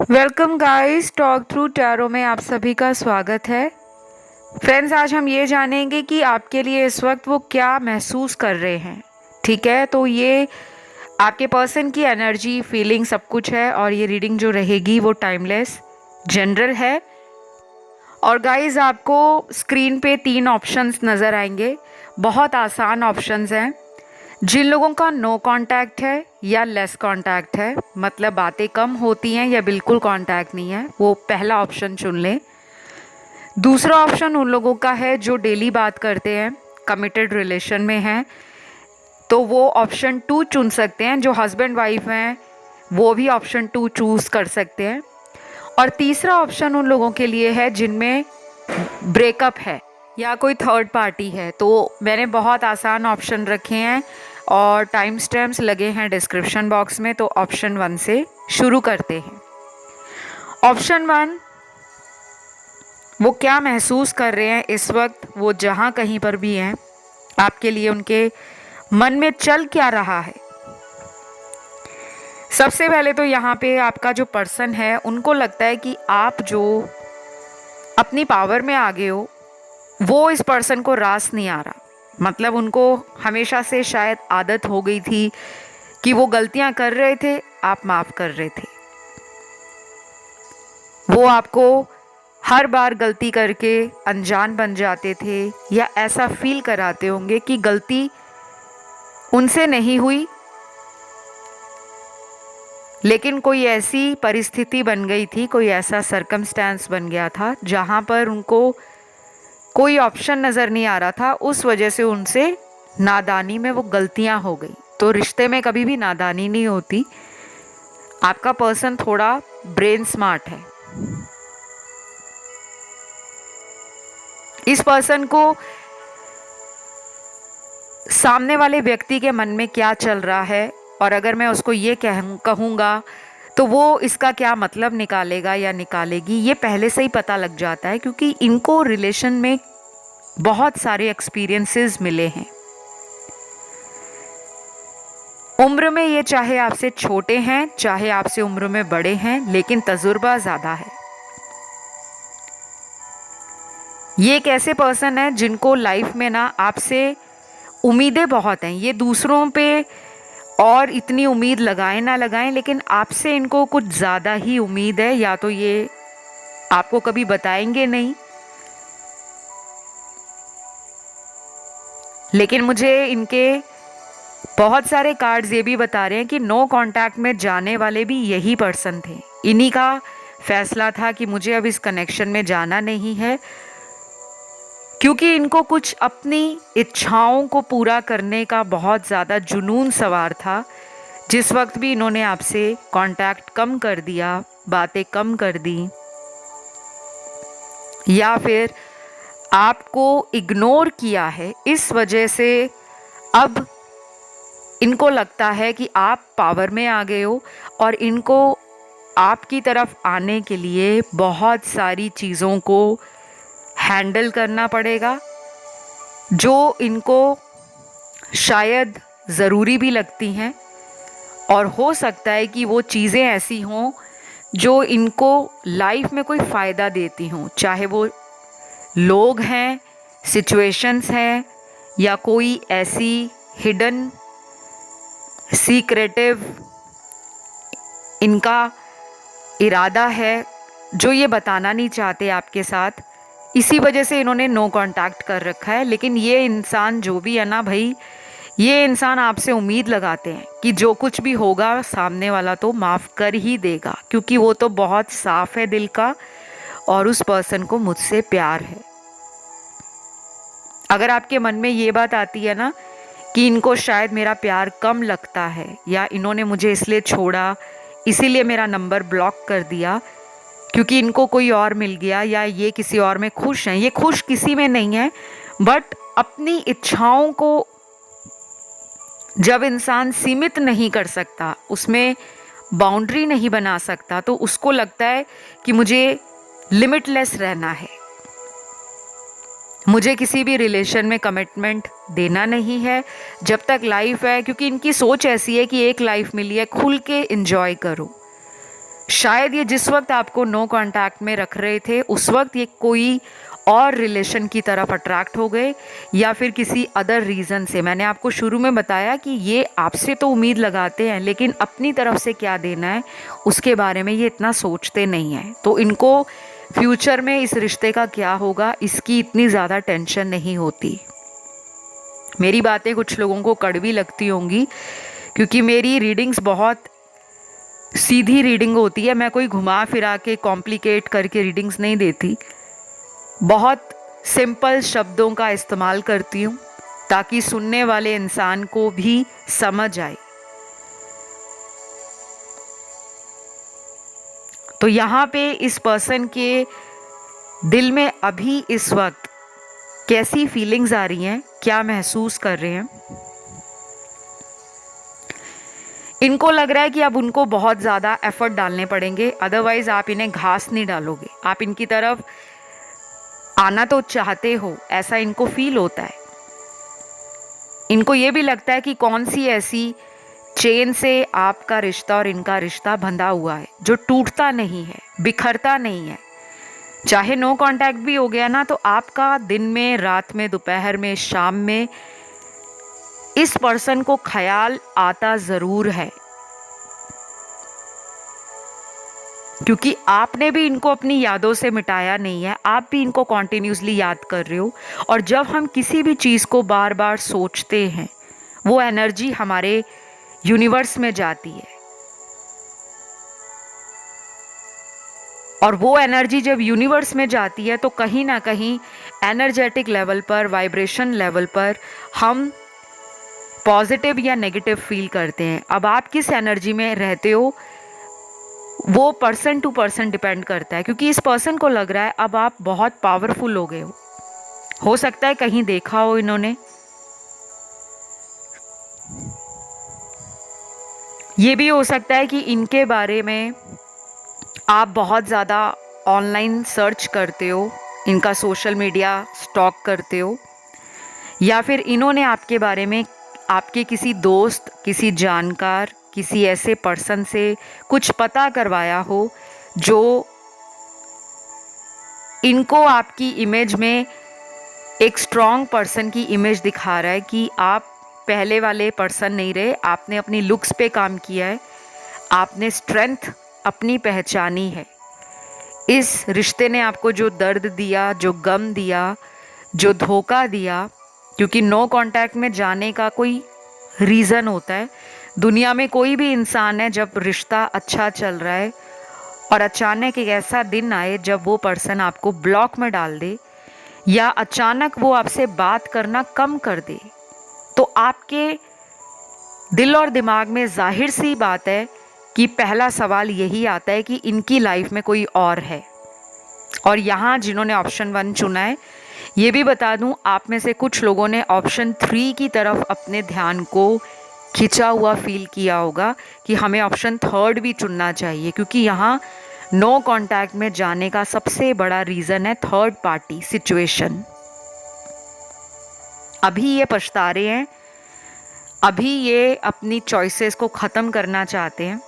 Welcome guys, talk through tarot में आप सभी का स्वागत है। फ्रेंड्स, आज हम ये जानेंगे कि आपके लिए इस वक्त वो क्या महसूस कर रहे हैं। ठीक है, तो ये आपके पर्सन की एनर्जी, फीलिंग सब कुछ है और ये रीडिंग जो रहेगी वो टाइमलेस जनरल है। और गाइस, आपको स्क्रीन पे 3 ऑप्शंस नज़र आएंगे। बहुत आसान ऑप्शंस हैं। जिन लोगों का नो कांटेक्ट है या लेस कांटेक्ट है, मतलब बातें कम होती हैं या बिल्कुल कांटेक्ट नहीं है, वो पहला ऑप्शन चुन लें। दूसरा ऑप्शन उन लोगों का है जो डेली बात करते हैं, कमिटेड रिलेशन में हैं, तो वो ऑप्शन 2 चुन सकते हैं। जो हस्बैंड वाइफ हैं वो भी ऑप्शन 2 चूज़ कर सकते हैं। और तीसरा ऑप्शन उन लोगों के लिए है जिनमें ब्रेकअप है या कोई थर्ड पार्टी है। तो मैंने बहुत आसान ऑप्शन रखे हैं और टाइम स्टैम्प्स लगे हैं डिस्क्रिप्शन बॉक्स में। तो ऑप्शन 1 से शुरू करते हैं। ऑप्शन 1, वो क्या महसूस कर रहे हैं इस वक्त, वो जहाँ कहीं पर भी हैं, आपके लिए उनके मन में चल क्या रहा है। सबसे पहले तो यहाँ पे आपका जो पर्सन है उनको लगता है कि आप जो अपनी पावर में आ गए हो वो इस पर्सन को रास नहीं आ रहा। मतलब उनको हमेशा से शायद आदत हो गई थी कि वो गलतियां कर रहे थे, आप माफ कर रहे थे। वो आपको हर बार गलती करके अनजान बन जाते थे या ऐसा फील कराते होंगे कि गलती उनसे नहीं हुई, लेकिन कोई ऐसी परिस्थिति बन गई थी, कोई ऐसा सर्कमस्टेंस बन गया था जहाँ पर उनको कोई ऑप्शन नज़र नहीं आ रहा था। उस वजह से उनसे नादानी में वो गलतियां हो गई। तो रिश्ते में कभी भी नादानी नहीं होती। आपका पर्सन थोड़ा ब्रेन स्मार्ट है। इस पर्सन को सामने वाले व्यक्ति के मन में क्या चल रहा है, और अगर मैं उसको ये कहूँगा तो वो इसका क्या मतलब निकालेगा या निकालेगी, ये पहले से ही पता लग जाता है, क्योंकि इनको रिलेशन में बहुत सारे एक्सपीरियंसेस मिले हैं। उम्र में ये चाहे आपसे छोटे हैं चाहे आपसे उम्र में बड़े हैं, लेकिन तजुर्बा ज़्यादा है। ये एक ऐसे पर्सन है जिनको लाइफ में ना आपसे उम्मीदें बहुत हैं। ये दूसरों पे और इतनी उम्मीद लगाएं ना लगाएं, लेकिन आपसे इनको कुछ ज़्यादा ही उम्मीद है। या तो ये आपको कभी बताएंगे नहीं, लेकिन मुझे इनके बहुत सारे कार्ड्स ये भी बता रहे हैं कि नो कांटेक्ट में जाने वाले भी यही पर्सन थे। इन्हीं का फैसला था कि मुझे अब इस कनेक्शन में जाना नहीं है, क्योंकि इनको कुछ अपनी इच्छाओं को पूरा करने का बहुत ज़्यादा जुनून सवार था। जिस वक्त भी इन्होंने आपसे कांटेक्ट कम कर दिया, बातें कम कर दी, या फिर आपको इग्नोर किया है, इस वजह से अब इनको लगता है कि आप पावर में आ गए हो और इनको आपकी तरफ आने के लिए बहुत सारी चीज़ों को हैंडल करना पड़ेगा, जो इनको शायद ज़रूरी भी लगती हैं। और हो सकता है कि वो चीज़ें ऐसी हों जो इनको लाइफ में कोई फ़ायदा देती हों, चाहे वो लोग हैं, सिचुएशंस हैं, या कोई ऐसी हिडन सीक्रेटिव इनका इरादा है जो ये बताना नहीं चाहते आपके साथ। इसी वजह से इन्होंने नो कांटेक्ट कर रखा है। लेकिन ये इंसान जो भी है ना भाई, ये इंसान आपसे उम्मीद लगाते हैं कि जो कुछ भी होगा सामने वाला तो माफ़ कर ही देगा, क्योंकि वो तो बहुत साफ है दिल का और उस पर्सन को मुझसे प्यार है। अगर आपके मन में ये बात आती है ना कि इनको शायद मेरा प्यार कम लगता है, या इन्होंने मुझे इसलिए छोड़ा, इसीलिए मेरा नंबर ब्लॉक कर दिया क्योंकि इनको कोई और मिल गया, या ये किसी और में खुश हैं, ये खुश किसी में नहीं है, बट अपनी इच्छाओं को जब इंसान सीमित नहीं कर सकता, उसमें बाउंड्री नहीं बना सकता, तो उसको लगता है कि मुझे लिमिटलेस रहना है, मुझे किसी भी रिलेशन में कमिटमेंट देना नहीं है जब तक लाइफ है। क्योंकि इनकी सोच ऐसी है कि एक लाइफ मिली है, खुल के एंजॉय करो। शायद ये जिस वक्त आपको नो कांटेक्ट में रख रहे थे उस वक्त ये कोई और रिलेशन की तरफ अट्रैक्ट हो गए, या फिर किसी अदर रीज़न से। मैंने आपको शुरू में बताया कि ये आपसे तो उम्मीद लगाते हैं, लेकिन अपनी तरफ से क्या देना है उसके बारे में ये इतना सोचते नहीं हैं। तो इनको फ्यूचर में इस रिश्ते का क्या होगा इसकी इतनी ज़्यादा टेंशन नहीं होती। मेरी बातें कुछ लोगों को कड़वी लगती होंगी, क्योंकि मेरी रीडिंग्स बहुत सीधी रीडिंग होती है। मैं कोई घुमा फिरा के कॉम्प्लिकेट करके रीडिंग्स नहीं देती। बहुत सिंपल शब्दों का इस्तेमाल करती हूँ ताकि सुनने वाले इंसान को भी समझ आए। तो यहाँ पे इस पर्सन के दिल में अभी इस वक्त कैसी फीलिंग्स आ रही हैं, क्या महसूस कर रहे हैं। इनको लग रहा है कि अब उनको बहुत ज़्यादा एफर्ट डालने पड़ेंगे, अदरवाइज आप इन्हें घास नहीं डालोगे। आप इनकी तरफ आना तो चाहते हो, ऐसा इनको फील होता है। इनको ये भी लगता है कि कौन सी ऐसी चेन से आपका रिश्ता और इनका रिश्ता बंधा हुआ है जो टूटता नहीं है, बिखरता नहीं है। चाहे नो कांटेक्ट भी हो गया ना, तो आपका दिन में, रात में, दोपहर में, शाम में इस पर्सन को ख्याल आता ज़रूर है, क्योंकि आपने भी इनको अपनी यादों से मिटाया नहीं है। आप भी इनको कॉन्टिन्यूसली याद कर रहे हो। और जब हम किसी भी चीज़ को बार बार सोचते हैं, वो एनर्जी हमारे यूनिवर्स में जाती है, और वो एनर्जी जब यूनिवर्स में जाती है तो कहीं ना कहीं एनर्जेटिक लेवल पर, वाइब्रेशन लेवल पर हम पॉजिटिव या नेगेटिव फील करते हैं। अब आप किस एनर्जी में रहते हो वो पर्सन टू पर्सन डिपेंड करता है, क्योंकि इस पर्सन को लग रहा है अब आप बहुत पावरफुल हो गए हो सकता है कहीं देखा हो इन्होंने। ये भी हो सकता है कि इनके बारे में आप बहुत ज़्यादा ऑनलाइन सर्च करते हो, इनका सोशल मीडिया स्टॉक करते हो, या फिर इन्होंने आपके बारे में आपके किसी दोस्त, किसी जानकार, किसी ऐसे पर्सन से कुछ पता करवाया हो जो इनको आपकी इमेज में एक स्ट्रॉन्ग पर्सन की इमेज दिखा रहा है कि आप पहले वाले पर्सन नहीं रहे। आपने अपनी लुक्स पे काम किया है, आपने स्ट्रेंथ अपनी पहचानी है। इस रिश्ते ने आपको जो दर्द दिया, जो गम दिया, जो धोखा दिया, क्योंकि नो कांटेक्ट में जाने का कोई रीज़न होता है। दुनिया में कोई भी इंसान है, जब रिश्ता अच्छा चल रहा है और अचानक एक ऐसा दिन आए जब वो पर्सन आपको ब्लॉक में डाल दे, या अचानक वो आपसे बात करना कम कर दे, तो आपके दिल और दिमाग में जाहिर सी बात है कि पहला सवाल यही आता है कि इनकी लाइफ में कोई और है। और यहाँ जिन्होंने ऑप्शन 1 चुना है, ये भी बता दूं, आप में से कुछ लोगों ने ऑप्शन 3 की तरफ अपने ध्यान को खिंचा हुआ फील किया होगा कि हमें ऑप्शन 3 भी चुनना चाहिए, क्योंकि यहाँ नो कांटेक्ट में जाने का सबसे बड़ा रीज़न है थर्ड पार्टी सिचुएशन। अभी ये पछता रहे हैं, अभी ये अपनी चॉइसेस को ख़त्म करना चाहते हैं,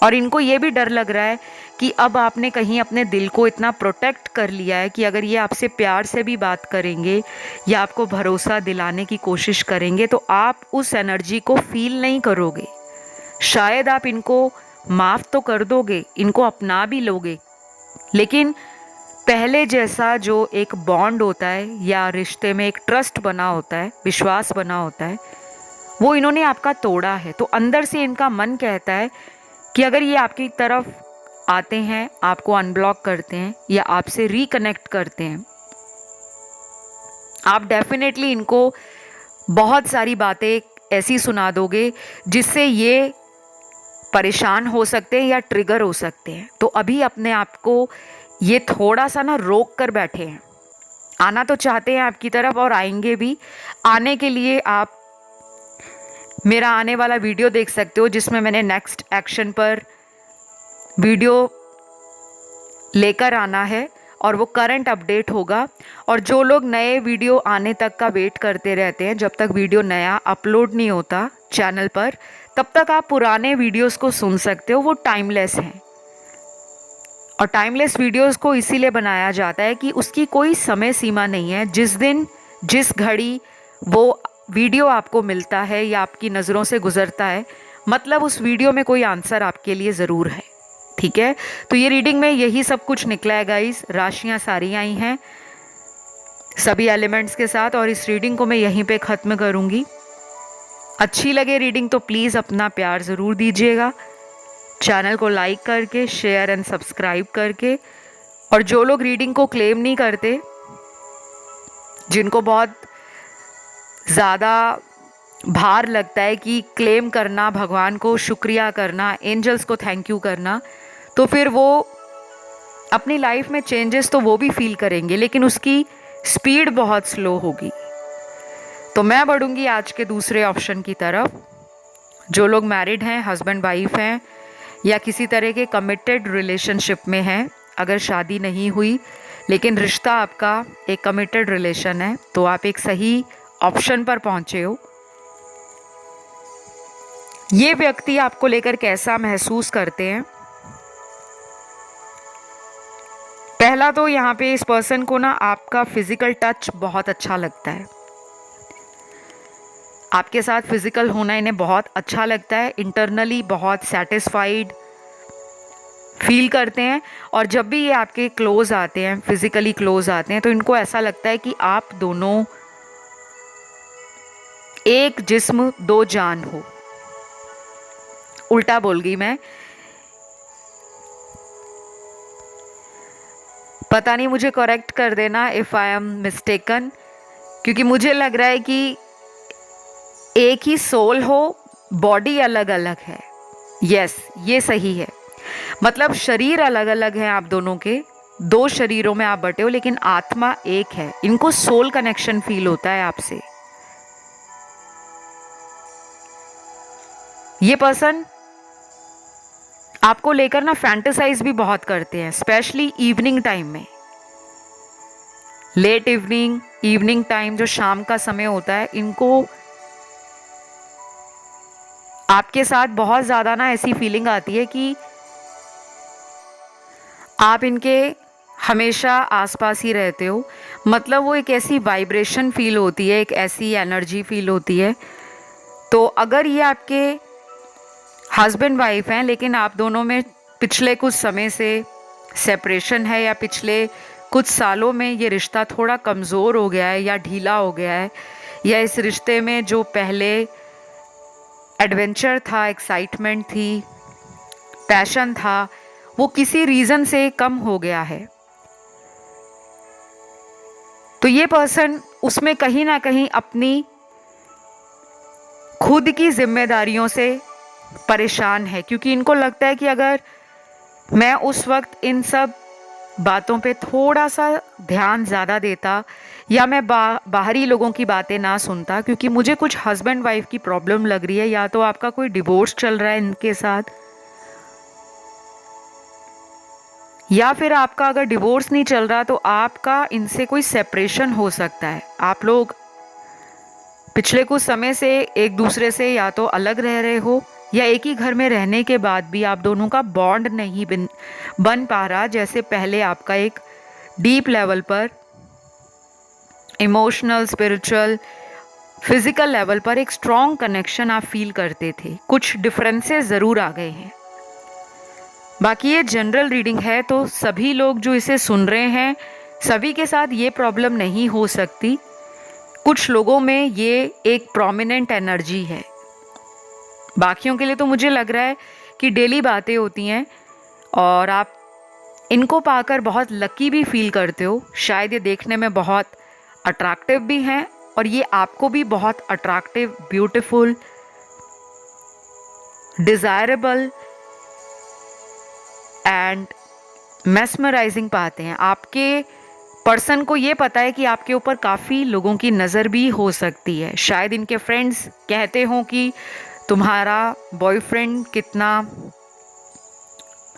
और इनको ये भी डर लग रहा है कि अब आपने कहीं अपने दिल को इतना प्रोटेक्ट कर लिया है कि अगर ये आपसे प्यार से भी बात करेंगे या आपको भरोसा दिलाने की कोशिश करेंगे तो आप उस एनर्जी को फील नहीं करोगे। शायद आप इनको माफ़ तो कर दोगे, इनको अपना भी लोगे, लेकिन पहले जैसा जो एक बॉन्ड होता है या रिश्ते में एक ट्रस्ट बना होता है, विश्वास बना होता है, वो इन्होंने आपका तोड़ा है। तो अंदर से इनका मन कहता है कि अगर ये आपकी तरफ आते हैं, आपको अनब्लॉक करते हैं या आपसे रिकनेक्ट करते हैं, आप डेफिनेटली इनको बहुत सारी बातें ऐसी सुना दोगे जिससे ये परेशान हो सकते हैं या ट्रिगर हो सकते हैं। तो अभी अपने आप को ये थोड़ा सा ना रोक कर बैठे हैं। आना तो चाहते हैं आपकी तरफ और आएंगे भी। आने के लिए आप मेरा आने वाला वीडियो देख सकते हो जिसमें मैंने नेक्स्ट एक्शन पर वीडियो लेकर आना है, और वो करंट अपडेट होगा। और जो लोग नए वीडियो आने तक का वेट करते रहते हैं, जब तक वीडियो नया अपलोड नहीं होता चैनल पर, तब तक आप पुराने वीडियोस को सुन सकते हो। वो टाइमलेस हैं। और टाइमलेस वीडियोस को इसीलिए बनाया जाता है कि उसकी कोई समय सीमा नहीं है। जिस दिन जिस घड़ी वो वीडियो आपको मिलता है या आपकी नज़रों से गुजरता है, मतलब उस वीडियो में कोई आंसर आपके लिए ज़रूर है। ठीक है, तो ये रीडिंग में यही सब कुछ निकला है गाइस। राशियां सारी आई हैं सभी एलिमेंट्स के साथ, और इस रीडिंग को मैं यहीं पे ख़त्म करूँगी। अच्छी लगे रीडिंग तो प्लीज़ अपना प्यार ज़रूर दीजिएगा, चैनल को लाइक करके, शेयर एंड सब्सक्राइब करके। और जो लोग रीडिंग को क्लेम नहीं करते, जिनको बहुत ज़्यादा भार लगता है कि क्लेम करना, भगवान को शुक्रिया करना, एंजल्स को थैंक यू करना, तो फिर वो अपनी लाइफ में चेंजेस तो वो भी फील करेंगे, लेकिन उसकी स्पीड बहुत स्लो होगी। तो मैं बढ़ूंगी आज के दूसरे ऑप्शन की तरफ। जो लोग मैरिड हैं, हस्बैंड वाइफ हैं, या किसी तरह के कमिटेड रिलेशनशिप में हैं, अगर शादी नहीं हुई लेकिन रिश्ता आपका एक कमिटेड रिलेशन है, तो आप एक सही ऑप्शन पर पहुंचे हो। ये व्यक्ति आपको लेकर कैसा महसूस करते हैं? पहला तो यहाँ पे इस पर्सन को ना आपका फिजिकल टच बहुत अच्छा लगता है। आपके साथ फिजिकल होना इन्हें बहुत अच्छा लगता है। इंटरनली बहुत सेटिस्फाइड फील करते हैं। और जब भी ये आपके क्लोज आते हैं, फिजिकली क्लोज आते हैं, तो इनको ऐसा लगता है कि आप दोनों एक जिस्म दो जान हो। उल्टा बोल गई मैं, पता नहीं, मुझे करेक्ट कर देना इफ़ आई एम मिस्टेकन, क्योंकि मुझे लग रहा है कि एक ही सोल हो, बॉडी अलग अलग है। यस, ये सही है। मतलब शरीर अलग अलग हैं आप दोनों के, दो शरीरों में आप बटे हो, लेकिन आत्मा एक है। इनको सोल कनेक्शन फील होता है आपसे। ये पर्सन आपको लेकर ना फैंटेसाइज भी बहुत करते हैं, स्पेशली इवनिंग टाइम में। लेट इवनिंग टाइम, जो शाम का समय होता है, इनको आपके साथ बहुत ज़्यादा ना ऐसी फीलिंग आती है कि आप इनके हमेशा आसपास ही रहते हो। मतलब वो एक ऐसी वाइब्रेशन फील होती है, एक ऐसी एनर्जी फील होती है। तो अगर ये आपके हस्बैंड वाइफ हैं, लेकिन आप दोनों में पिछले कुछ समय से सेपरेशन है, या पिछले कुछ सालों में ये रिश्ता थोड़ा कमज़ोर हो गया है या ढीला हो गया है, या इस रिश्ते में जो पहले एडवेंचर था, एक्साइटमेंट थी, पैशन था, वो किसी रीज़न से कम हो गया है, तो ये पर्सन उसमें कहीं ना कहीं अपनी खुद की जिम्मेदारियों से परेशान है। क्योंकि इनको लगता है कि अगर मैं उस वक्त इन सब बातों पे थोड़ा सा ध्यान ज़्यादा देता, या मैं बाहरी लोगों की बातें ना सुनता, क्योंकि मुझे कुछ हस्बैंड वाइफ की प्रॉब्लम लग रही है, या तो आपका कोई डिवोर्स चल रहा है इनके साथ, या फिर आपका अगर डिवोर्स नहीं चल रहा तो आपका इनसे कोई सेपरेशन हो सकता है। आप लोग पिछले कुछ समय से एक दूसरे से या तो अलग रह रहे हो, या एक ही घर में रहने के बाद भी आप दोनों का बॉन्ड नहीं बन पा रहा, जैसे पहले आपका एक डीप लेवल पर, इमोशनल, स्पिरिचुअल, फिजिकल लेवल पर एक स्ट्रॉन्ग कनेक्शन आप फील करते थे। कुछ डिफरेंसेस ज़रूर आ गए हैं। बाकी ये जनरल रीडिंग है, तो सभी लोग जो इसे सुन रहे हैं, सभी के साथ ये प्रॉब्लम नहीं हो सकती। कुछ लोगों में ये एक प्रोमिनेंट एनर्जी है। बाकियों के लिए तो मुझे लग रहा है कि डेली बातें होती हैं, और आप इनको पाकर बहुत लकी भी फील करते हो। शायद ये देखने में बहुत अट्रैक्टिव भी हैं, और ये आपको भी बहुत attractive, beautiful, desirable and mesmerising पाते हैं। आपके पर्सन को ये पता है कि आपके ऊपर काफ़ी लोगों की नज़र भी हो सकती है। शायद इनके फ्रेंड्स कहते हों कि तुम्हारा बॉयफ्रेंड कितना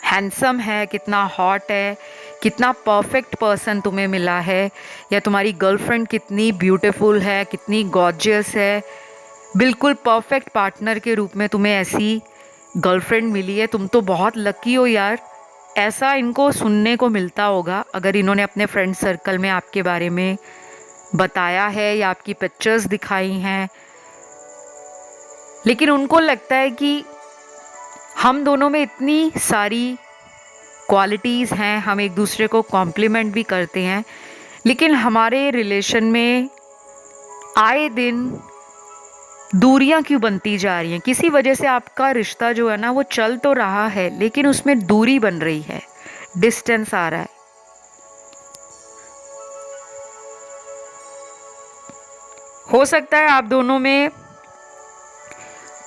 हैंडसम है, कितना हॉट है, कितना परफेक्ट पर्सन तुम्हें मिला है, या तुम्हारी गर्लफ्रेंड कितनी ब्यूटीफुल है, कितनी गॉर्जियस है, बिल्कुल परफेक्ट पार्टनर के रूप में तुम्हें ऐसी गर्लफ्रेंड मिली है, तुम तो बहुत लकी हो यार। ऐसा इनको सुनने को मिलता होगा अगर इन्होंने अपने फ्रेंड सर्कल में आपके बारे में बताया है या आपकी पिक्चर्स दिखाई हैं। लेकिन उनको लगता है कि हम दोनों में इतनी सारी क्वालिटीज़ हैं, हम एक दूसरे को कॉम्प्लीमेंट भी करते हैं, लेकिन हमारे रिलेशन में आए दिन दूरियां क्यों बनती जा रही हैं। किसी वजह से आपका रिश्ता जो है ना वो चल तो रहा है, लेकिन उसमें दूरी बन रही है, डिस्टेंस आ रहा है। हो सकता है आप दोनों में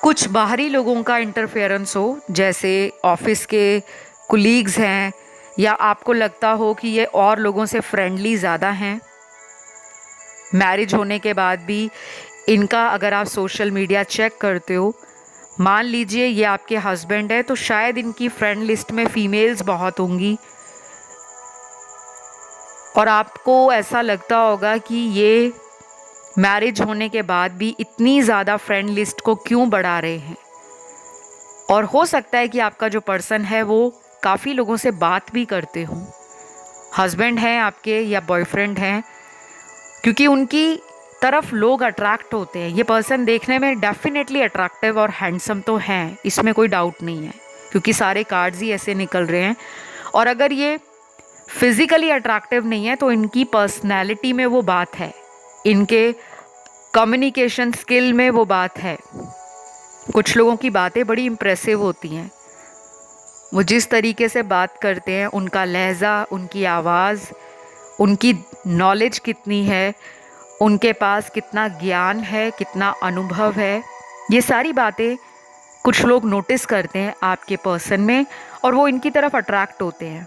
कुछ बाहरी लोगों का इंटरफेरेंस हो, जैसे ऑफिस के कुलीग्स हैं, या आपको लगता हो कि ये और लोगों से फ्रेंडली ज़्यादा हैं। मैरिज होने के बाद भी इनका अगर आप सोशल मीडिया चेक करते हो, मान लीजिए ये आपके हस्बैंड है, तो शायद इनकी फ्रेंड लिस्ट में फीमेल्स बहुत होंगी, और आपको ऐसा लगता होगा कि ये मैरिज होने के बाद भी इतनी ज़्यादा फ्रेंड लिस्ट को क्यों बढ़ा रहे हैं। और हो सकता है कि आपका जो पर्सन है वो काफ़ी लोगों से बात भी करते हों, हस्बैंड हैं आपके या बॉयफ्रेंड हैं, क्योंकि उनकी तरफ लोग अट्रैक्ट होते हैं। ये पर्सन देखने में डेफिनेटली अट्रैक्टिव और हैंडसम तो हैं, इसमें कोई डाउट नहीं है, क्योंकि सारे कार्ड्स ही ऐसे निकल रहे हैं। और अगर ये फिज़िकली अट्रैक्टिव नहीं है तो इनकी पर्सनैलिटी में वो बात है, इनके कम्युनिकेशन स्किल में वो बात है। कुछ लोगों की बातें बड़ी इम्प्रेसिव होती हैं, वो जिस तरीके से बात करते हैं, उनका लहजा, उनकी आवाज़, उनकी नॉलेज कितनी है, उनके पास कितना ज्ञान है, कितना अनुभव है, ये सारी बातें कुछ लोग नोटिस करते हैं आपके पर्सन में, और वो इनकी तरफ अट्रैक्ट होते हैं।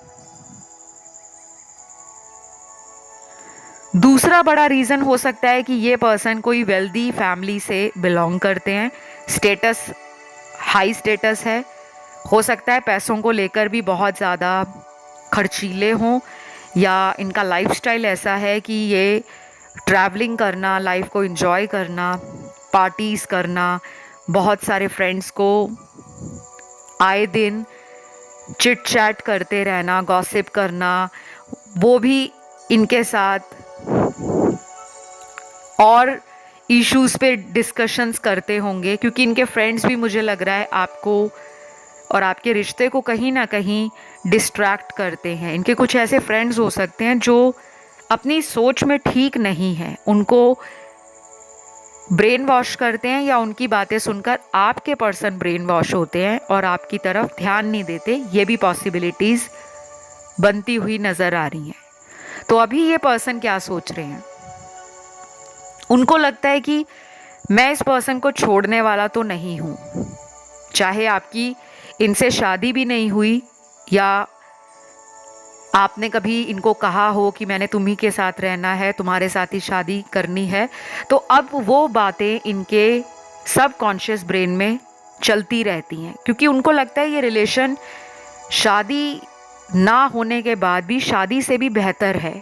दूसरा बड़ा रीज़न हो सकता है कि ये पर्सन कोई वेल्दी फैमिली से बिलोंग करते हैं, स्टेटस, हाई स्टेटस है। हो सकता है पैसों को लेकर भी बहुत ज़्यादा खर्चीले हों, या इनका लाइफस्टाइल ऐसा है कि ये ट्रैवलिंग करना, लाइफ को एंजॉय करना, पार्टीज़ करना, बहुत सारे फ्रेंड्स को आए दिन चिट चैट करते रहना, गॉसिप करना, वो भी इनके साथ और इश्यूज़ पे डिस्कशंस करते होंगे, क्योंकि इनके फ्रेंड्स भी मुझे लग रहा है आपको और आपके रिश्ते को कहीं ना कहीं डिस्ट्रैक्ट करते हैं। इनके कुछ ऐसे फ्रेंड्स हो सकते हैं जो अपनी सोच में ठीक नहीं है, उनको ब्रेन वॉश करते हैं, या उनकी बातें सुनकर आपके पर्सन ब्रेन वॉश होते हैं और आपकी तरफ ध्यान नहीं देते। ये भी पॉसिबिलिटीज़ बनती हुई नज़र आ रही हैं। तो अभी ये पर्सन क्या सोच रहे हैं, उनको लगता है कि मैं इस पर्सन को छोड़ने वाला तो नहीं हूँ, चाहे आपकी इनसे शादी भी नहीं हुई, या आपने कभी इनको कहा हो कि मैंने तुम्ही के साथ रहना है, तुम्हारे साथ ही शादी करनी है, तो अब वो बातें इनके सबकॉन्शियस ब्रेन में चलती रहती हैं, क्योंकि उनको लगता है ये रिलेशन शादी ना होने के बाद भी शादी से भी बेहतर है।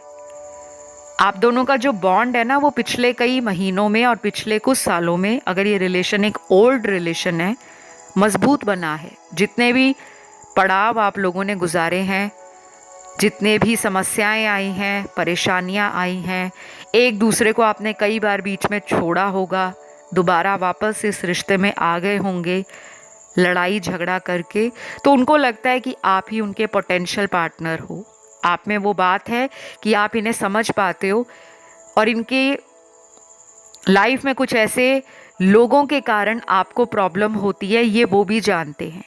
आप दोनों का जो बॉन्ड है ना, वो पिछले कई महीनों में और पिछले कुछ सालों में, अगर ये रिलेशन एक ओल्ड रिलेशन है, मजबूत बना है। जितने भी पड़ाव आप लोगों ने गुजारे हैं, जितने भी समस्याएं आई हैं, परेशानियां आई हैं, एक दूसरे को आपने कई बार बीच में छोड़ा होगा, दोबारा वापस इस रिश्ते में आ गए होंगे लड़ाई झगड़ा करके, तो उनको लगता है कि आप ही उनके पोटेंशियल पार्टनर हो। आप में वो बात है कि आप इन्हें समझ पाते हो, और इनके लाइफ में कुछ ऐसे लोगों के कारण आपको प्रॉब्लम होती है, ये वो भी जानते हैं।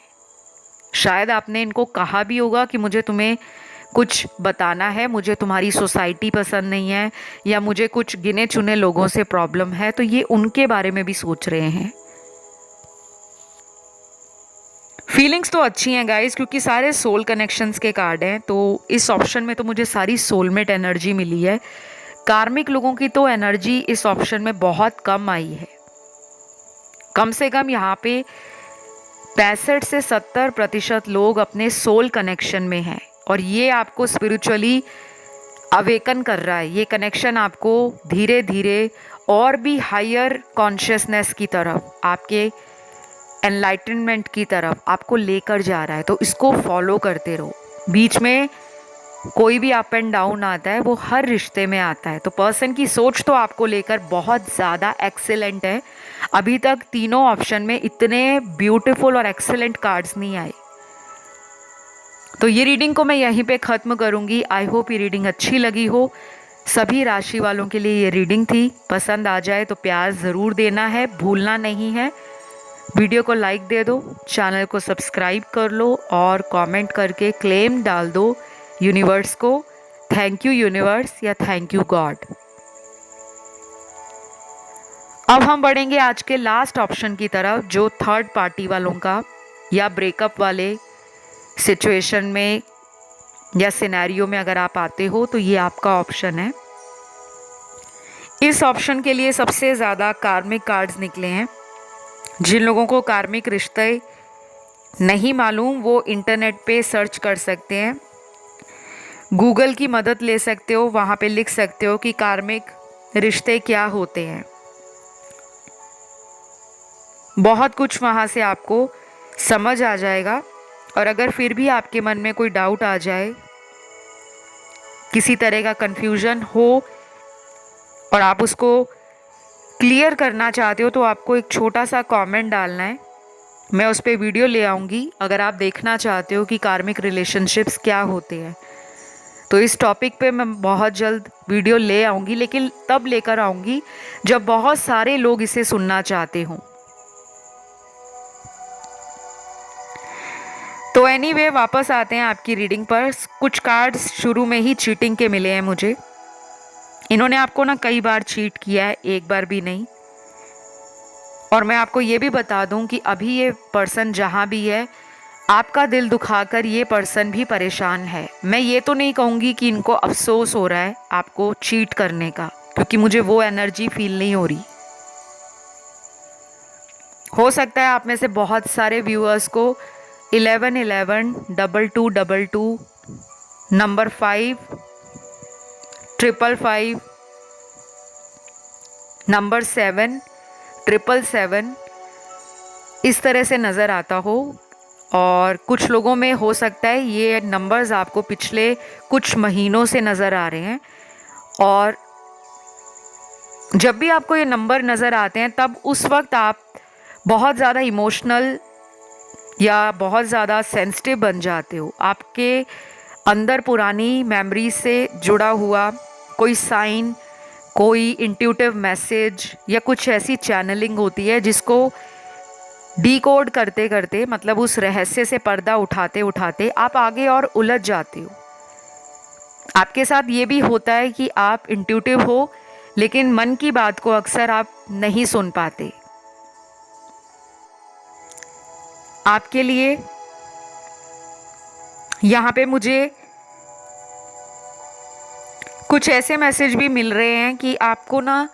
शायद आपने इनको कहा भी होगा कि मुझे तुम्हें कुछ बताना है, मुझे तुम्हारी सोसाइटी पसंद नहीं है, या मुझे कुछ गिने चुने लोगों से प्रॉब्लम है, तो ये उनके बारे में भी सोच रहे हैं। फीलिंग्स तो अच्छी हैं गाइस, क्योंकि सारे सोल कनेक्शंस के कार्ड हैं, तो इस ऑप्शन में तो मुझे सारी सोलमेट एनर्जी मिली है। कार्मिक लोगों की तो एनर्जी इस ऑप्शन में बहुत कम आई है। कम से कम यहाँ पे 65 से 70% लोग अपने सोल कनेक्शन में हैं, और ये आपको स्पिरिचुअली अवेकन कर रहा है। ये कनेक्शन आपको धीरे धीरे और भी हायर कॉन्शियसनेस की तरफ, आपके एनलाइटनमेंट की तरफ आपको लेकर जा रहा है। तो इसको फॉलो करते रहो। बीच में कोई भी अप एंड डाउन आता है, वो हर रिश्ते में आता है। तो पर्सन की सोच तो आपको लेकर बहुत ज़्यादा एक्सेलेंट है। अभी तक तीनों ऑप्शन में इतने ब्यूटीफुल और एक्सेलेंट कार्ड्स नहीं आए। तो ये रीडिंग को मैं यहीं पे ख़त्म करूँगी। आई होप ये रीडिंग अच्छी लगी हो। सभी राशि वालों के लिए ये रीडिंग थी। पसंद आ जाए तो प्यार ज़रूर देना है, भूलना नहीं है। वीडियो को लाइक दे दो, चैनल को सब्सक्राइब कर लो और कमेंट करके क्लेम डाल दो यूनिवर्स को। थैंक यू यूनिवर्स या थैंक यू गॉड। अब हम बढ़ेंगे आज के लास्ट ऑप्शन की तरफ, जो थर्ड पार्टी वालों का या ब्रेकअप वाले सिचुएशन में या सिनेरियो में अगर आप आते हो तो ये आपका ऑप्शन है। इस ऑप्शन के लिए सबसे ज़्यादा कार्मिक कार्ड्स निकले हैं। जिन लोगों को कार्मिक रिश्ते नहीं मालूम वो इंटरनेट पे सर्च कर सकते हैं, गूगल की मदद ले सकते हो। वहाँ पे लिख सकते हो कि कार्मिक रिश्ते क्या होते हैं। बहुत कुछ वहाँ से आपको समझ आ जाएगा। और अगर फिर भी आपके मन में कोई डाउट आ जाए, किसी तरह का कन्फ्यूजन हो और आप उसको क्लियर करना चाहते हो, तो आपको एक छोटा सा कमेंट डालना है। मैं उस पर वीडियो ले आऊँगी। अगर आप देखना चाहते हो कि कार्मिक रिलेशनशिप्स क्या होते हैं, तो इस टॉपिक पे मैं बहुत जल्द वीडियो ले आऊँगी, लेकिन तब लेकर आऊँगी जब बहुत सारे लोग इसे सुनना चाहते हों। तो एनीवे, वापस आते हैं आपकी रीडिंग पर। कुछ कार्ड्स शुरू में ही चीटिंग के मिले हैं मुझे। इन्होंने आपको ना कई बार चीट किया है, एक बार भी नहीं। और मैं आपको ये भी बता दूं कि अभी ये पर्सन जहाँ भी है, आपका दिल दुखाकर ये पर्सन भी परेशान है। मैं ये तो नहीं कहूँगी कि इनको अफसोस हो रहा है आपको चीट करने का, क्योंकि मुझे वो एनर्जी फील नहीं हो रही। हो सकता है आप में से बहुत सारे व्यूअर्स को 11112222 नंबर 5 555 नंबर 7 777 इस तरह से नज़र आता हो। और कुछ लोगों में हो सकता है ये नंबर्स आपको पिछले कुछ महीनों से नज़र आ रहे हैं। और जब भी आपको ये नंबर नज़र आते हैं, तब उस वक्त आप बहुत ज़्यादा इमोशनल या बहुत ज़्यादा सेंसिटिव बन जाते हो। आपके अंदर पुरानी मेमोरी से जुड़ा हुआ कोई साइन, कोई इंट्यूटिव मैसेज या कुछ ऐसी चैनलिंग होती है जिसको डीकोड करते करते, मतलब उस रहस्य से पर्दा उठाते उठाते आप आगे और उलझ जाते हो। आपके साथ ये भी होता है कि आप इंट्यूटिव हो, लेकिन मन की बात को अक्सर आप नहीं सुन पाते। आपके लिए यहाँ पे मुझे कुछ ऐसे मैसेज भी मिल रहे हैं कि आपको ना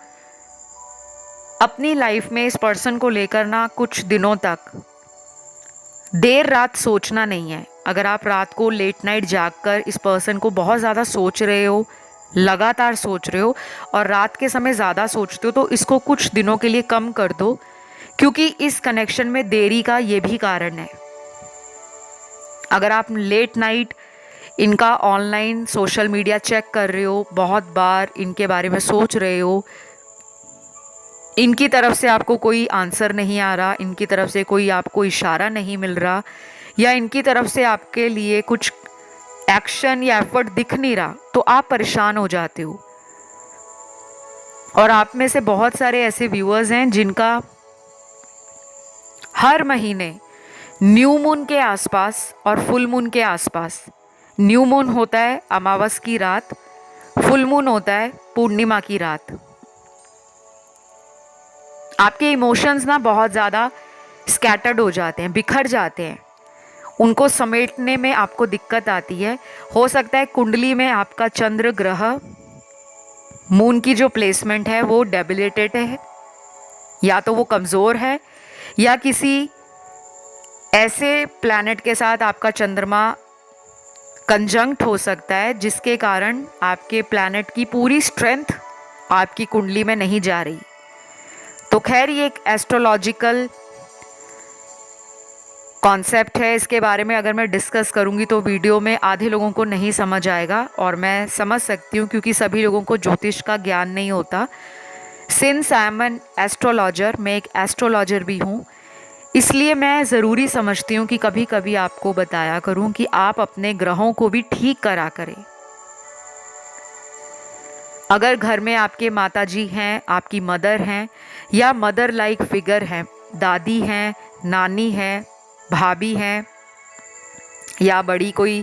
अपनी लाइफ में इस पर्सन को लेकर ना कुछ दिनों तक देर रात सोचना नहीं है। अगर आप रात को लेट नाइट जागकर इस पर्सन को बहुत ज़्यादा सोच रहे हो, लगातार सोच रहे हो और रात के समय ज़्यादा सोचते हो, तो इसको कुछ दिनों के लिए कम कर दो, क्योंकि इस कनेक्शन में देरी का ये भी कारण है। अगर आप लेट नाइट इनका ऑनलाइन सोशल मीडिया चेक कर रहे हो, बहुत बार इनके बारे में सोच रहे हो, इनकी तरफ से आपको कोई आंसर नहीं आ रहा, इनकी तरफ से कोई आपको इशारा नहीं मिल रहा, या इनकी तरफ से आपके लिए कुछ एक्शन या एफर्ट दिख नहीं रहा, तो आप परेशान हो जाते हो। और आप में से बहुत सारे ऐसे व्यूअर्स हैं जिनका हर महीने न्यू मून के आसपास और फुल मून के आसपास, न्यू मून होता है अमावस की रात, फुल मून होता है पूर्णिमा की रात, आपके इमोशंस ना बहुत ज़्यादा स्कैटर्ड हो जाते हैं, बिखर जाते हैं। उनको समेटने में आपको दिक्कत आती है। हो सकता है कुंडली में आपका चंद्र ग्रह, मून की जो प्लेसमेंट है वो डेबिलिटेड है, या तो वो कमज़ोर है, या किसी ऐसे प्लैनेट के साथ आपका चंद्रमा कंजंक्ट हो सकता है, जिसके कारण आपके प्लैनेट की पूरी स्ट्रेंथ आपकी कुंडली में नहीं जा रही। तो खैर ये एक एस्ट्रोलॉजिकल कॉन्सेप्ट है। इसके बारे में अगर मैं डिस्कस करूंगी तो वीडियो में आधे लोगों को नहीं समझ आएगा, और मैं समझ सकती हूँ क्योंकि सभी लोगों को ज्योतिष का ज्ञान नहीं होता। Since I am an astrologer, मैं एक एस्ट्रोलॉजर भी हूँ, इसलिए मैं ज़रूरी समझती हूँ कि कभी कभी आपको बताया करूँ कि आप अपने ग्रहों को भी ठीक करा करें। अगर घर में आपके माताजी हैं, आपकी मदर हैं, या मदर लाइक फिगर हैं, दादी हैं, नानी हैं, भाभी हैं, या बड़ी कोई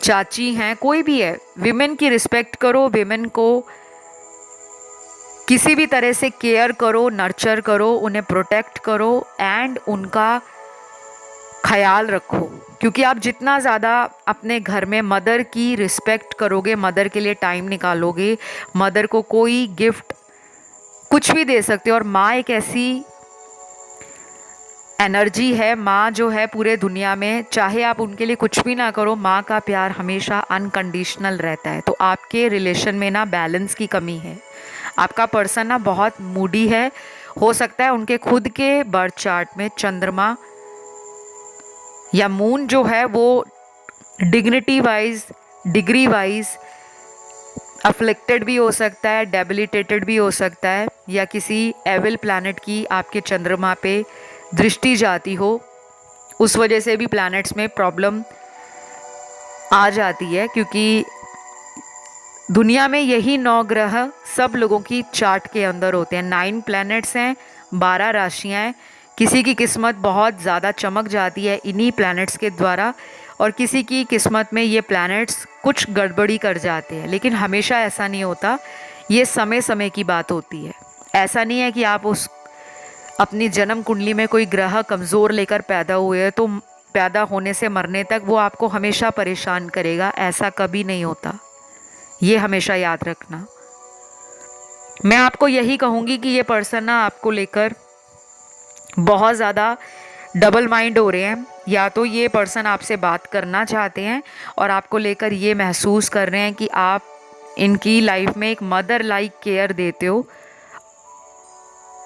चाची हैं, कोई भी है, विमेन की रिस्पेक्ट करो, विमेन को किसी भी तरह से केयर करो, नर्चर करो, उन्हें प्रोटेक्ट करो एंड उनका ख्याल रखो। क्योंकि आप जितना ज़्यादा अपने घर में मदर की रिस्पेक्ट करोगे, मदर के लिए टाइम निकालोगे, मदर को कोई गिफ्ट कुछ भी दे सकते हो। और माँ एक ऐसी एनर्जी है, माँ जो है पूरे दुनिया में, चाहे आप उनके लिए कुछ भी ना करो, माँ का प्यार हमेशा अनकंडीशनल रहता है। तो आपके रिलेशन में ना बैलेंस की कमी है। आपका पर्सन ना बहुत मूडी है, हो सकता है उनके खुद के बर्थ चार्ट में चंद्रमा या मून जो है वो dignity wise, degree wise afflicted भी हो सकता है, डेबिलिटेटेड भी हो सकता है, या किसी एविल प्लैनेट की आपके चंद्रमा पे दृष्टि जाती हो, उस वजह से भी प्लैनेट्स में प्रॉब्लम आ जाती है। क्योंकि दुनिया में यही 9 ग्रह सब लोगों की चार्ट के अंदर होते हैं। 9 प्लैनेट्स हैं, 12 राशियाँ हैं। किसी की किस्मत बहुत ज़्यादा चमक जाती है इन्हीं प्लैनेट्स के द्वारा, और किसी की किस्मत में ये प्लैनेट्स कुछ गड़बड़ी कर जाते हैं। लेकिन हमेशा ऐसा नहीं होता, ये समय समय की बात होती है। ऐसा नहीं है कि आप उस अपनी जन्म कुंडली में कोई ग्रह कमज़ोर लेकर पैदा हुए हैं तो पैदा होने से मरने तक वो आपको हमेशा परेशान करेगा, ऐसा कभी नहीं होता। ये हमेशा याद रखना। मैं आपको यही कहूँगी कि ये पर्सन ना आपको लेकर बहुत ज़्यादा डबल माइंड हो रहे हैं। या तो ये पर्सन आपसे बात करना चाहते हैं और आपको लेकर ये महसूस कर रहे हैं कि आप इनकी लाइफ में एक मदर लाइक केयर देते हो,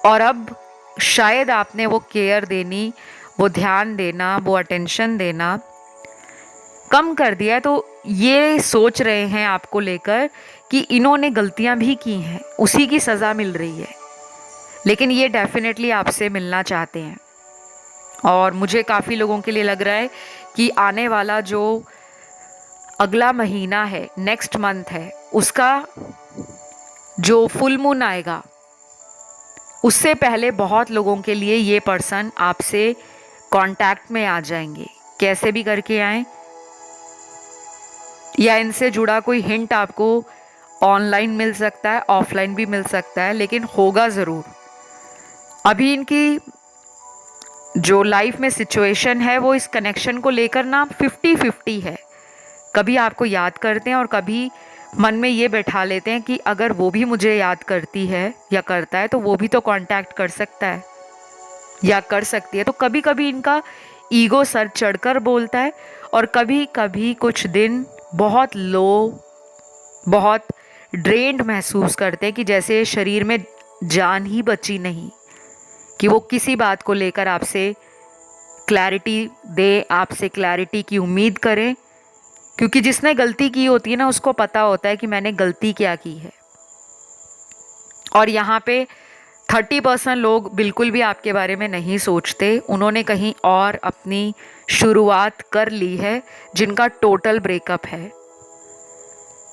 और अब शायद आपने वो केयर देनी, वो ध्यान देना, वो अटेंशन देना कम कर दिया है। तो ये सोच रहे हैं आपको लेकर कि इन्होंने गलतियां भी की हैं, उसी की सज़ा मिल रही है। लेकिन ये डेफिनेटली आपसे मिलना चाहते हैं। और मुझे काफ़ी लोगों के लिए लग रहा है कि आने वाला जो अगला महीना है, नेक्स्ट मंथ है, उसका जो फुल मून आएगा उससे पहले बहुत लोगों के लिए ये पर्सन आपसे कांटेक्ट में आ जाएंगे। कैसे भी करके आए, या इनसे जुड़ा कोई हिंट आपको ऑनलाइन मिल सकता है, ऑफलाइन भी मिल सकता है, लेकिन होगा ज़रूर। अभी इनकी जो लाइफ में सिचुएशन है वो इस कनेक्शन को लेकर ना 50-50 है। कभी आपको याद करते हैं और कभी मन में ये बैठा लेते हैं कि अगर वो भी मुझे याद करती है या करता है तो वो भी तो कांटेक्ट कर सकता है या कर सकती है। तो कभी कभी इनका ईगो सर चढ़कर बोलता है, और कभी कभी कुछ दिन बहुत लो, बहुत ड्रेन्ड महसूस करते हैं कि जैसे शरीर में जान ही बची नहीं, कि वो किसी बात को लेकर आपसे क्लैरिटी दे, आपसे क्लैरिटी की उम्मीद करें। क्योंकि जिसने गलती की होती है ना, उसको पता होता है कि मैंने गलती क्या की है। और यहाँ पे 30% लोग बिल्कुल भी आपके बारे में नहीं सोचते, उन्होंने कहीं और अपनी शुरुआत कर ली है, जिनका टोटल ब्रेकअप है।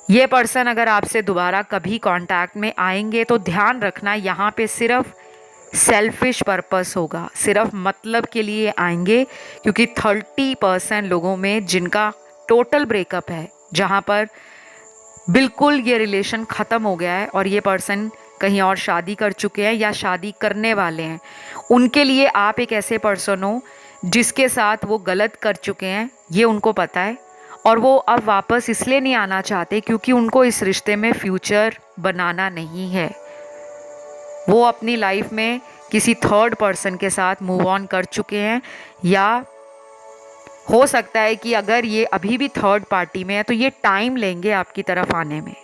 ये पर्सन अगर आपसे दोबारा कभी कांटेक्ट में आएंगे तो ध्यान रखना, यहाँ पे सिर्फ सेल्फिश पर्पस होगा, सिर्फ मतलब के लिए आएंगे। क्योंकि 30% लोगों में जिनका टोटल ब्रेकअप है, जहाँ पर बिल्कुल ये रिलेशन ख़त्म हो गया है और ये पर्सन कहीं और शादी कर चुके हैं या शादी करने वाले हैं, उनके लिए आप एक ऐसे पर्सन हो जिसके साथ वो गलत कर चुके हैं, ये उनको पता है। और वो अब वापस इसलिए नहीं आना चाहते क्योंकि उनको इस रिश्ते में फ्यूचर बनाना नहीं है। वो अपनी लाइफ में किसी थर्ड पर्सन के साथ मूव ऑन कर चुके हैं, या हो सकता है कि अगर ये अभी भी थर्ड पार्टी में है तो ये टाइम लेंगे आपकी तरफ आने में,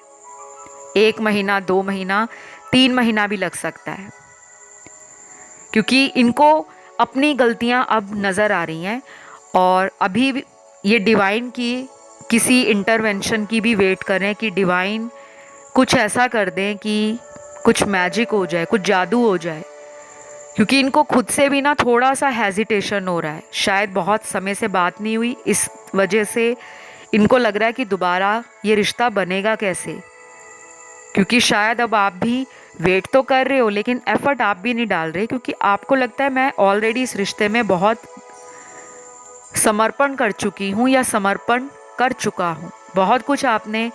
1 महीना, 2 महीना, 3 महीना भी लग सकता है, क्योंकि इनको अपनी गलतियां अब नज़र आ रही हैं और अभी भी ये डिवाइन की किसी इंटरवेंशन की भी वेट कर रहे हैं कि डिवाइन कुछ ऐसा कर दें कि कुछ मैजिक हो जाए, कुछ जादू हो जाए, क्योंकि इनको खुद से भी ना थोड़ा सा हेजिटेशन हो रहा है। शायद बहुत समय से बात नहीं हुई, इस वजह से इनको लग रहा है कि दोबारा ये रिश्ता बनेगा कैसे, क्योंकि शायद अब आप भी वेट तो कर रहे हो लेकिन एफर्ट आप भी नहीं डाल रहे, क्योंकि आपको लगता है मैं ऑलरेडी इस रिश्ते में बहुत समर्पण कर चुकी हूँ या समर्पण कर चुका हूँ, बहुत कुछ आपने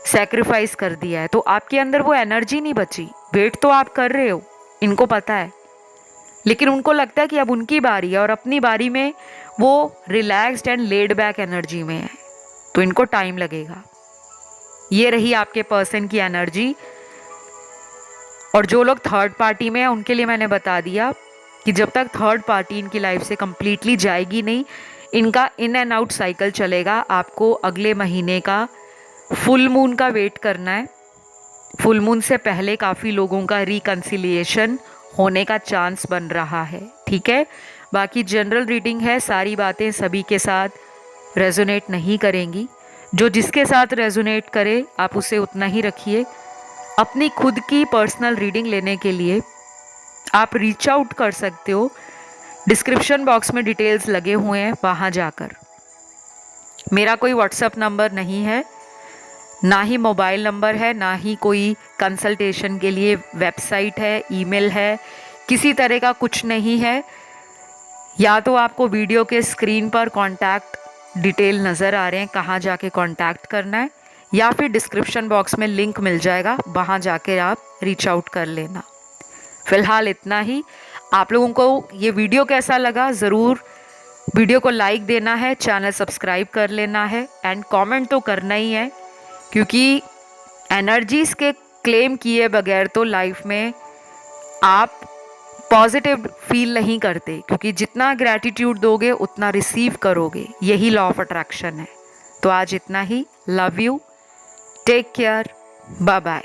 सैक्रिफाइस कर दिया है, तो आपके अंदर वो एनर्जी नहीं बची। वेट तो आप कर रहे हो, इनको पता है, लेकिन उनको लगता है कि अब उनकी बारी है और अपनी बारी में वो relaxed and laid back energy में है, तो इनको टाइम लगेगा। ये रही आपके पर्सन की एनर्जी। और जो लोग थर्ड पार्टी में हैं उनके लिए मैंने बता दिया कि जब तक थर्ड पार्टी इनकी लाइफ से कंप्लीटली जाएगी नहीं, इनका इन एंड आउट साइकिल चलेगा। आपको अगले महीने का फुल मून का वेट करना है। फुल मून से पहले काफ़ी लोगों का रिकन्सिलिएशन होने का चांस बन रहा है, ठीक है। बाकी जनरल रीडिंग है, सारी बातें सभी के साथ रेजोनेट नहीं करेंगी। जो जिसके साथ रेजोनेट करे आप उसे उतना ही रखिए। अपनी खुद की पर्सनल रीडिंग लेने के लिए आप रीच आउट कर सकते हो, डिस्क्रिप्शन बॉक्स में डिटेल्स लगे हुए हैं, वहाँ जाकर। मेरा कोई व्हाट्सएप नंबर नहीं है, ना ही मोबाइल नंबर है, ना ही कोई कंसल्टेशन के लिए वेबसाइट है, ईमेल है, किसी तरह का कुछ नहीं है। या तो आपको वीडियो के स्क्रीन पर कॉन्टैक्ट डिटेल नज़र आ रहे हैं, कहाँ जाके कॉन्टैक्ट करना है, या फिर डिस्क्रिप्शन बॉक्स में लिंक मिल जाएगा, वहाँ जाकर आप रीच आउट कर लेना। फ़िलहाल इतना ही। आप लोगों को ये वीडियो कैसा लगा, ज़रूर वीडियो को लाइक देना है, चैनल सब्सक्राइब कर लेना है एंड कमेंट तो करना ही है, क्योंकि एनर्जीज़ के क्लेम किए बगैर तो लाइफ में आप पॉजिटिव फील नहीं करते, क्योंकि जितना ग्रैटिट्यूड दोगे उतना रिसीव करोगे, यही लॉ ऑफ अट्रैक्शन है। तो आज इतना ही। Love you, take care, bye bye.